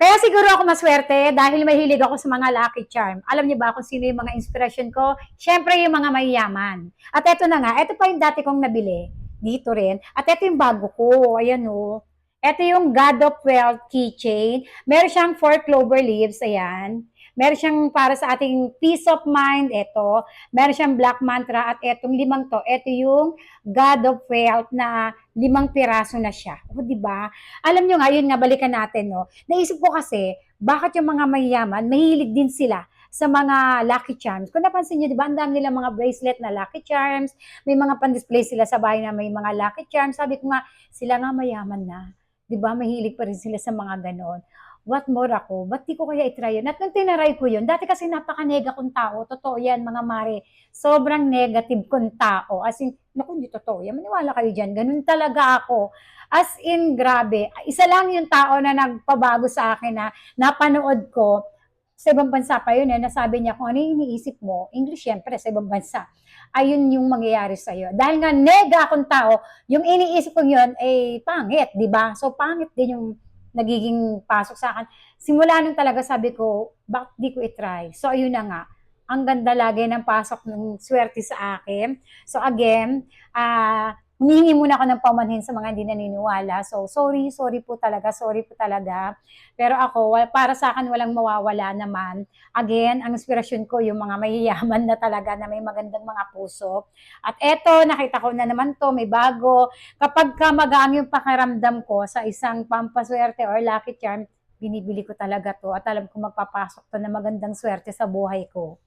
Kaya siguro ako maswerte dahil mahilig ako sa mga lucky charm. Alam niyo ba kung sino yung mga inspiration ko? Siyempre yung mga mayayaman. At eto na nga, eto pa yung dati kong nabili dito rin. At eto yung bago ko. Ayan o. Ito yung God of Wealth keychain. Meron siyang 4 clover leaves. Ayan. Meron siyang para sa ating peace of mind. Ito. Meron siyang black mantra. At etong limang to. Ito yung God of Wealth na 5 piraso na siya. O, diba? Alam nyo nga, yun nga, balikan natin, no? Naisip ko kasi, bakit yung mga mayayaman, mahilig din sila sa mga lucky charms. Kung napansin nyo, di ba, ang dami nila mga bracelet na lucky charms, may mga pan-display sila sa bahay na may mga lucky charms. Sabi ko nga, sila nga mayaman na. Di ba, mahilig pa rin sila sa mga ganon. What more ako? Ba't di ko kaya itry yun? At nung tinaray ko yun, dati kasi napaka-nega kong tao. Totoo yan, mga mare. Sobrang negative kong tao. As in, naku, hindi totoo yan. Maniwala kayo dyan. Ganun talaga ako. As in, grabe. Isa lang yung tao na nagpabago sa akin na napanood ko, sa ibang bansa pa yun, nasabi niya kung ano yung iniisip mo, English syempre, sa ibang bansa, ayun yung mangyayari sa'yo. Dahil nga nega akong tao, yung iniisip ko yun, ay pangit, di ba? So, pangit din yung nagiging pasok sa akin. Simula nung talaga sabi ko, bakit di ko itry? So, ayun na nga. Ang ganda lagi ng pasok ng swerte sa akin. So, again, humihingi muna ako ng pamanhin sa mga hindi naniniwala. So, sorry po talaga. Pero ako, para sa akin, walang mawawala naman. Again, ang inspirasyon ko, yung mga mayayaman na talaga, na may magandang mga puso. At eto, nakita ko na naman to, may bago. Kapag magaan yung pakiramdam ko sa isang pampaswerte or lucky charm, binibili ko talaga to. At alam ko magpapasok to na magandang swerte sa buhay ko.